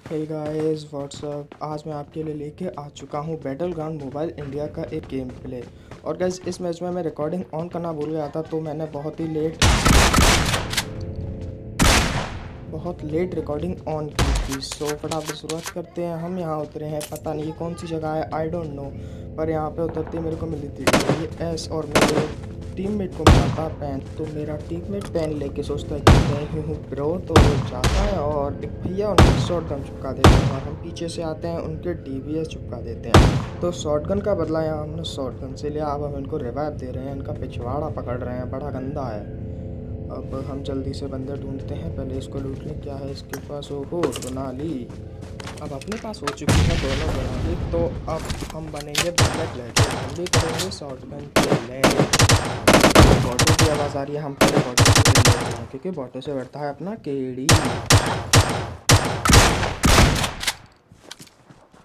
Hey guys what's up. आज मैं आपके लिए लेके आ चुका हूँ बैटल ग्राउंड मोबाइल इंडिया का एक गेम प्ले। और गाइस इस मैच में मैं रिकॉर्डिंग ऑन करना भूल गया था, तो मैंने बहुत लेट रिकॉर्डिंग ऑन की थी। सो फटाफट शुरुआत करते हैं। हम यहाँ उतरे हैं, पता नहीं कौन सी जगह है, आई डोंट नो। पर यहाँ पे उतरते मेरे को मिली थी ये एस, और मेरे टीममेट को मिला था पेन। तो मेरा टीममेट पेन लेके सोचता है कि मैं ही हूँ ब्रो, तो वो जाता है और एक भैया उनके शॉटगन चिपका देते हैं और हम पीछे से आते हैं, उनके डीबीएस चिपका देते हैं। तो शॉटगन का बदला यहाँ हमने शॉटगन से लिया। अब हम इनको रिवाइव दे रहे हैं, इनका पिछवाड़ा पकड़ रहे हैं, बड़ा गंदा है। अब हम जल्दी से बंदे ढूंढते हैं, पहले इसको लूट लें। क्या है इसके पास? ओहो बना ली। अब अपने पास हो चुकी है दोनों बना ली। तो अब हम बनेंगे बुलेट लेके, हम भी करेंगे शॉटगन चैलेंज। बॉटो की आवाज़ आ रही है, हम पहले बॉटो से खेल लेते हैं क्योंकि बॉटो से बढ़ता है अपना केडी।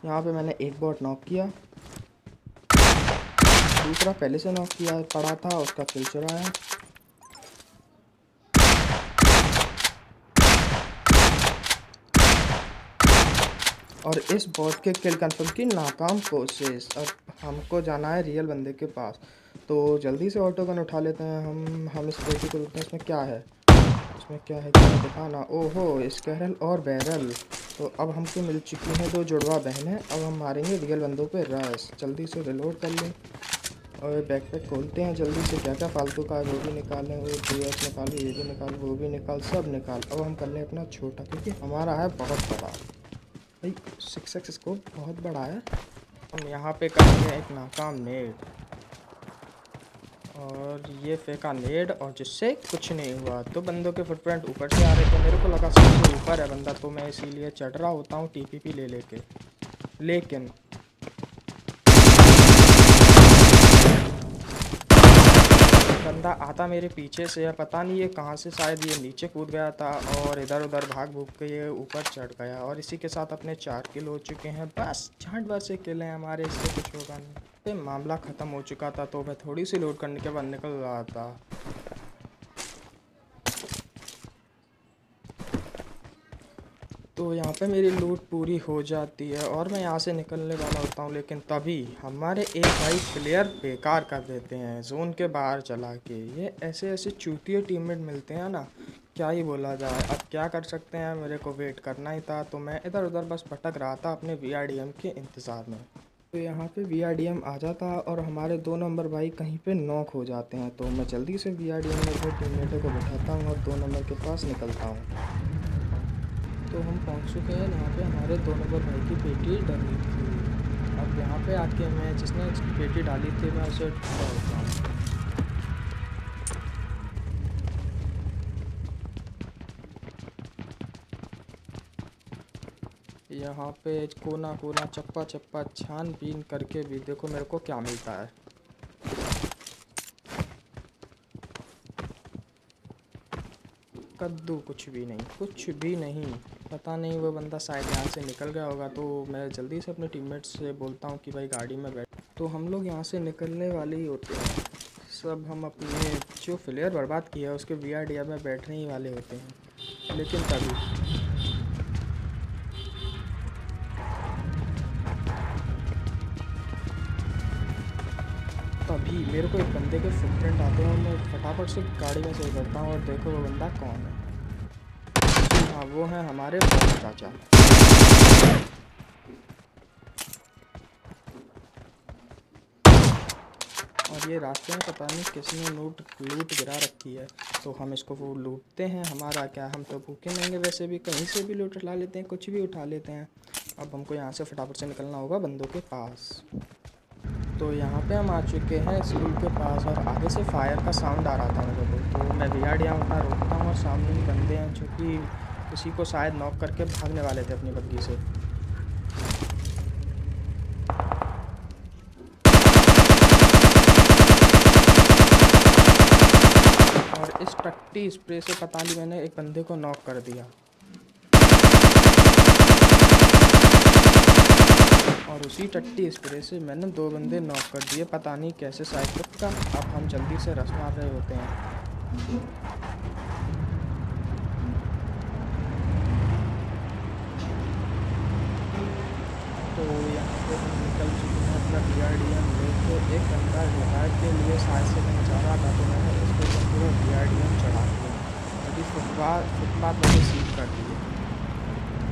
यहाँ पे मैंने एक बॉट नॉक किया, दूसरा पहले से नॉक किया पड़ा था, उसका किल चुराया। और इस बॉट के किल कंफर्म की नाकाम कोशिश। अब हमको जाना है रियल बंदे के पास, तो जल्दी से ऑटो गन उठा लेते हैं। हम इस बेटी को लूटते हैं। इसमें क्या है? क्या है दिखाना? ओहो स्कैरल और बैरल। तो अब हमको मिल चुकी हैं दो जुड़वा बहनें। अब हम मारेंगे रियल बंदों पे रश। जल्दी से रिलोड कर लें और बैकपैक खोलते हैं जल्दी से। क्या क्या फालतू का है वो भी निकालें, वो डीएस निकाल, ये भी निकाल, वो भी निकाल, सब निकाल। अब हम कर लें अपना छोटा, क्योंकि हमारा है बहुत बड़ा भाई। 6x स्कोप बहुत बड़ा है। हम यहाँ पे करेंगे एक नाकाम नेड, और ये फेंका नेड और जिससे कुछ नहीं हुआ। तो बंदों के फुटप्रिंट ऊपर से आ रहे थे, मेरे को लगा सबसे ऊपर है बंदा, तो मैं इसीलिए चढ़ रहा होता हूँ टीपीपी ले लेके। लेकिन बंदा आता मेरे पीछे से है, पता नहीं ये कहाँ से, शायद ये नीचे कूद गया था और इधर उधर भाग भूग के ये ऊपर चढ़ गया। और इसी के साथ अपने 4 किल हो चुके हैं। बस झांट भर से किल हैं हमारे, इससे कुछ होगा नहीं। तो मामला ख़त्म हो चुका था, तो मैं थोड़ी सी लोड करने के बाद निकल रहा था। तो यहाँ पे मेरी लूट पूरी हो जाती है और मैं यहाँ से निकलने वाला होता हूँ, लेकिन तभी हमारे एक भाई प्लेयर बेकार कर देते हैं जोन के बाहर चला के। ये ऐसे ऐसे चूतिए टीममेट मिलते हैं ना, क्या ही बोला जाए। अब क्या कर सकते हैं, मेरे को वेट करना ही था। तो मैं इधर उधर बस भटक रहा था अपने VRDM के इंतज़ार में। तो यहाँ पे VRDM आ जाता है और हमारे 2 नंबर भाई कहीं पे नॉक हो जाते हैं। तो मैं जल्दी से VRDM में अपने टीममेटों को बिठाता हूँ और 2 नंबर के पास निकलता हूँ। तो हम पहुंच चुके हैं यहाँ पे, हमारे 2 नंबर भाई की पेटी डली थी। अब यहाँ पे आके मैं जिसने इसकी पेटी डाली थी मैं उसे ढूंढता होता हूँ। यहाँ पे कोना कोना चप्पा चप्पा छानबीन करके भी देखो मेरे को क्या मिलता है। कद्दू, कुछ भी नहीं, कुछ भी नहीं। पता नहीं वो बंदा शायद यहाँ से निकल गया होगा। तो मैं जल्दी से अपने टीममेट से बोलता हूँ कि भाई गाड़ी में बैठ। तो हम लोग यहाँ से निकलने वाले ही होते हैं सब। हम अपने जो प्लेयर बर्बाद किया है उसके VRDM में बैठने ही वाले होते हैं, लेकिन तभी मेरे को एक बंदे के फुटप्रिंट आते हैं और मैं फटाफट से गाड़ी में से उतरता हूँ और देखो वो बंदा कौन है। हाँ, वो है हमारे बॉस चाचा। और ये रास्ते में पता नहीं किसने लूट गिरा रखी है, तो हम इसको वो लूटते हैं। हमारा क्या, हम तो भूखे रहेंगे वैसे भी, कहीं से भी लूट उठा लेते हैं, कुछ भी उठा लेते हैं। अब हमको यहाँ से फटाफट से निकलना होगा बंदों के पास। तो यहाँ पे हम आ चुके हैं स्कूल के पास और आगे से फायर का साउंड आ रहा था मेरे को। तो मैं VRDM अपना रोकता हूँ और सामने ही बंदे हैं जो कि उसी को शायद नॉक करके भागने वाले थे अपनी बग्गी से। और इस टट्टी स्प्रे से पता नहीं मैंने एक बंदे को नॉक कर दिया। और उसी टट्टी स्प्रे से मैंने 2 बंदे नॉक कर दिए, पता नहीं कैसे, शायद तुक्का। अब हम जल्दी से रश मार रहे होते हैं। तो यहाँ पे हम निकल चुके हैं अपना DRDM लेके। एक बंदा रिवाइव के लिए शायद से कहीं जा रहा था, तो मैंने उसके ऊपर पूरा DRDM चढ़ा दिया। अभी फुटपाथ मैंने सील कर दिए।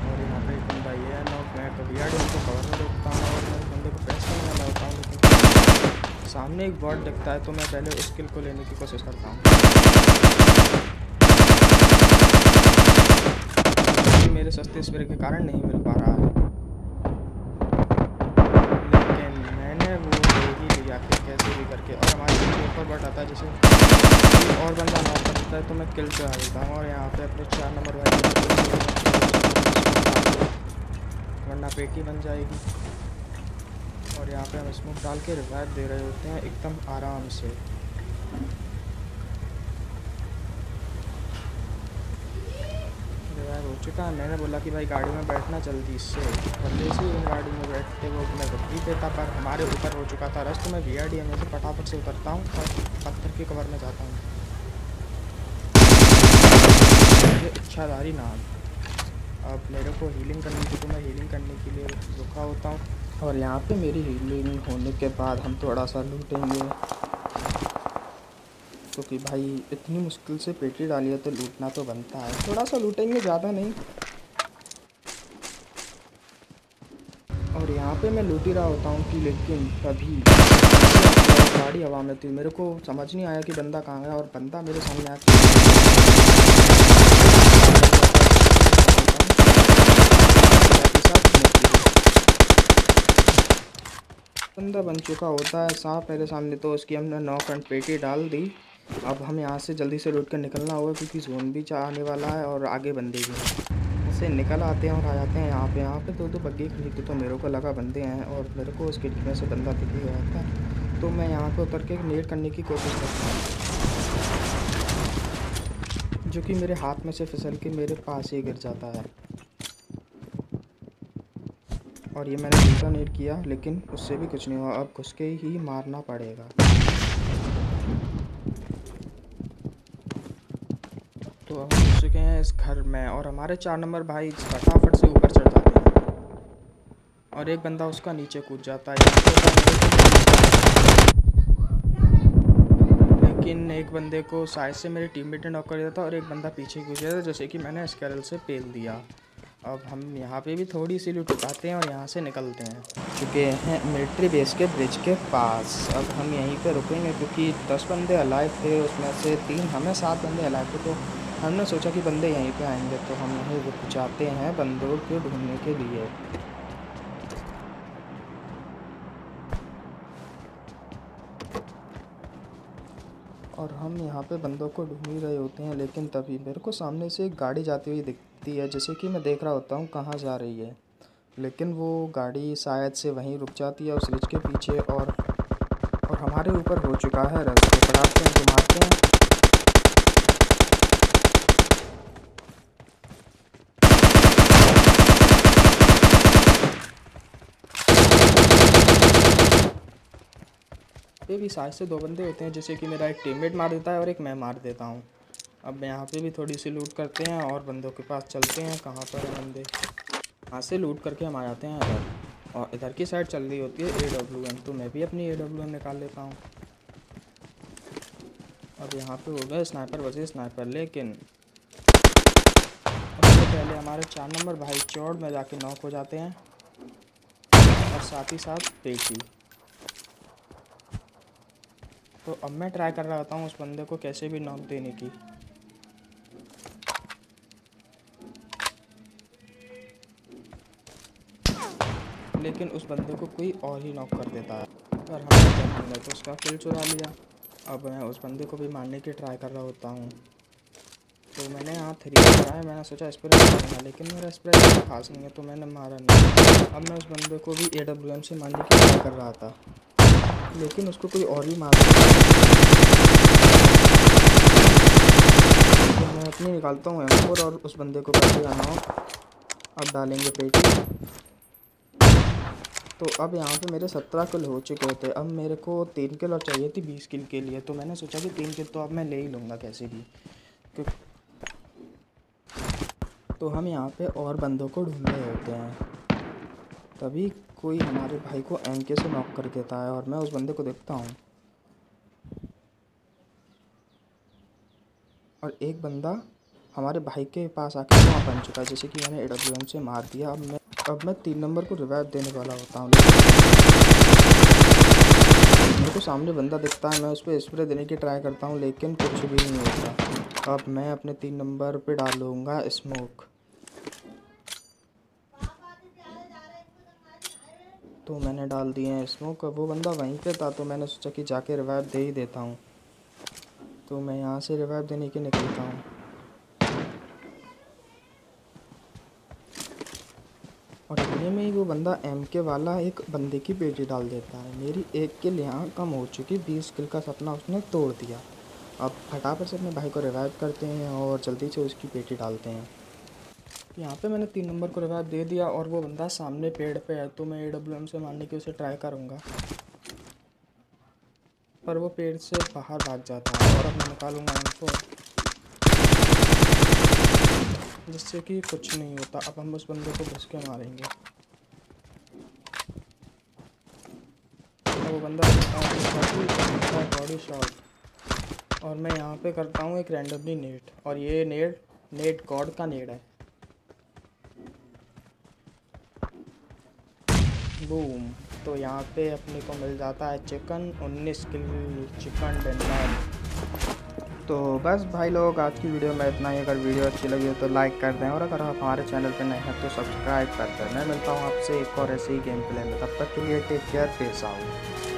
और यहाँ पे एक बंदा ये है नॉक। मैं तो DRDM को कवर में रोकता हूँ और मैं उस बंदे को प्रेस करने वाला होता हूँ, लेकिन सामने एक बॉट दिखता है तो मैं पहले उस किल को लेने की कोशिश करता हूँ। मेरे सस्ते स्प्रे के कारण नहीं मिल पा रहा है, लेकिन मैंने वो ले ही लिया कि कैसे भी करके। और हमारे ऊपर बट आता है, जैसे और बंदा नॉक कर देता है तो मैं किल चढ़ा देता हूँ। और यहाँ पे अपने 4 नंबर वाले वरना पेटी बन जाएगी। और यहाँ पे हम स्मोक डाल के रिवाइव दे रहे होते हैं एकदम आराम से। हो चुका है। मैंने बोला कि भाई गाड़ी में बैठना जल्दी से, जल्दी से गाड़ी में बैठते वो मैं रुक भी देता, पर हमारे ऊपर हो चुका था रश। तो मैं DRDM में से फटाफट से उतरता हूँ और पत्थर के कवर में जाता हूँ। ये इच्छाधारी नाम। अब मेरे को हीलिंग करनी थी तो मैं हीलिंग करने के लिए रुका होता हूँ। और यहाँ पे मेरी हीलिंग होने के बाद हम थोड़ा सा लूटेंगे, क्योंकि भाई इतनी मुश्किल से पेटी डाली है तो लूटना तो बनता है। थोड़ा सा लूटेंगे, ज़्यादा नहीं। और यहाँ पे मैं लूट ही रहा होता हूँ कि लेकिन तभी गाड़ी हवा में थी। मेरे को समझ नहीं आया कि बंदा कहाँ गया, और बंदा मेरे सामने आया। बंदा बन चुका होता है सांप मेरे सामने, तो उसकी हमने नॉक एंड पेटी डाल दी। अब हम यहाँ से जल्दी से लूट कर निकलना होगा, क्योंकि जोन भी आने वाला है और आगे बंदे भी हैं। ऐसे निकल आते हैं और आ जाते हैं यहाँ पे 2-2 बग्गी खड़ी थी, तो मेरे को लगा बंदे हैं और मेरे को उसके में से बंदा दिख ही रहा था। तो मैं यहाँ पे उतर के नेट करने की कोशिश करता हूँ, जो कि मेरे हाथ में से फिसल के मेरे पास ही गिर जाता है। और ये मैंने दूसरा नेट किया, लेकिन उससे भी कुछ नहीं हुआ। अब घुस के ही मारना पड़ेगा। तो हम घुस चुके हैं इस घर में, और हमारे 4 नंबर भाई फटाफट से ऊपर चढ़ जाते हैं और एक बंदा उसका नीचे कूद जाता है। लेकिन एक बंदे को शायद से मेरे टीममेट ने नॉक कर दिया था और एक बंदा पीछे कूद गया था, जैसे कि मैंने स्कैरल से पेल दिया। अब हम यहाँ पे भी थोड़ी सी लूट उठाते हैं और यहाँ से निकलते हैं। चुके हैं मिलिट्री बेस के ब्रिज के पास। अब हम यहीं पे रुकेंगे, क्योंकि 10 बंदे अलाइव थे, उसमें से 3 हमें 7 बंदे अलाइव थे। तो हमने सोचा कि बंदे यहीं पे आएंगे, तो हम यहीं रुक जाते हैं बंदों को ढूंढने के लिए। और हम यहाँ पे बंदों को ढूंढ ही रहे होते हैं, लेकिन तभी मेरे को सामने से एक गाड़ी जाती हुई दिखती है, जैसे कि मैं देख रहा होता हूँ कहाँ जा रही है। लेकिन वो गाड़ी शायद से वहीं रुक जाती है उस रिज के पीछे, और हमारे ऊपर हो चुका है रश। तो पकड़ाते हैं तो मारते हैं। पे भी शायद से 2 बंदे होते हैं, जैसे कि मेरा एक टीममेट मार देता है और एक मैं मार देता हूँ। अब यहाँ पे भी थोड़ी सी लूट करते हैं और बंदों के पास चलते हैं। कहाँ पर है बंदे? यहाँ से लूट करके हम आ जाते हैं इधर, और इधर की साइड चल रही होती है AWM, तो मैं भी अपनी AWM निकाल लेता हूँ। अब यहाँ पे हो गया स्नाइपर वजह स्नाइपर, लेकिन उससे पहले हमारे 4 नंबर भाई चौड़ में जाके नॉक हो जाते हैं, और साथ ही साथ पेटी। तो अब मैं ट्राई कर रहा होता हूँ उस बंदे को कैसे भी नॉक देने की, लेकिन उस बंदे को कोई और ही नॉक कर देता है, और हमने तो उसका किल चुरा लिया। अब मैं उस बंदे को भी मारने की ट्राई कर रहा होता हूँ। तो मैंने यहाँ 3 कराया, मैंने सोचा स्प्रे मारूंगा, लेकिन मेरा स्प्रे खास नहीं है तो मैंने मारा नहीं। अब मैं उस बंदे को भी AWM से मारने की ट्राई कर रहा था, लेकिन उसको कोई और ही मार दिया। तो मैं अपनी निकालता हूँ M4 और उस बंदे को कर दिया नॉक। अब डालेंगे पेटी। तो अब यहाँ पे मेरे 17 किल हो चुके थे। अब मेरे को 3 किल और चाहिए थी 20 किल के लिए, तो मैंने सोचा कि 3 किल तो अब मैं ले ही लूँगा कैसे भी। तो हम यहाँ पे और बंदों को ढूंढ रहे होते हैं। तभी कोई हमारे भाई को एमके से नॉक कर देता है और मैं उस बंदे को देखता हूँ और एक बंदा हमारे भाई के पास आके वहाँ बन चुका है। जैसे कि मैंने AWM से मार दिया। अब मैं 3 नंबर को रिवाइव देने वाला होता हूँ। मेरे को सामने बंदा दिखता है, मैं उस पर स्प्रे देने की ट्राई करता हूँ लेकिन कुछ भी नहीं होता। अब मैं अपने 3 नंबर पे डालूँगा स्मोक। तो मैंने डाल दिए हैं स्मोक। वो बंदा वहीं पे था तो मैंने सोचा कि जाके रिवाइव दे ही देता हूँ। तो मैं यहाँ से रिवाइव देने के निकलता हूँ और इतने में ही वो बंदा MK वाला एक बंदे की पेटी डाल देता है। मेरी एक किल यहाँ कम हो चुकी, 20 किल का सपना उसने तोड़ दिया। अब फटाफट से अपने भाई को रिवाइव करते हैं और जल्दी से उसकी पेटी डालते हैं। यहाँ पे मैंने 3 नंबर को रिवाइव दे दिया और वो बंदा सामने पेड़ पे है तो मैं AWM से मारने की उसे ट्राई करूँगा, पर वो पेड़ से बाहर भाग जाता है और अब मैं निकालूँगा M4, जिससे कि कुछ नहीं होता। अब हम उस बंदे को घुस के मारेंगे। वो बंदा बॉडी शॉट और मैं यहाँ पे करता हूँ एक रैंडमली नेट और ये नेट गॉड का नेट है। बूम। तो यहाँ पे अपने को मिल जाता है चिकन, 19 किल चिकन डिनर। तो बस भाई लोग, आज की वीडियो में इतना ही। अगर वीडियो अच्छी लगी हो तो लाइक कर दें और अगर आप हमारे चैनल पे नए हैं तो सब्सक्राइब कर दें। मैं मिलता हूँ आपसे एक और ऐसे ही गेम प्ले में। तब तक के लिए टेक केयर, पेस आउट।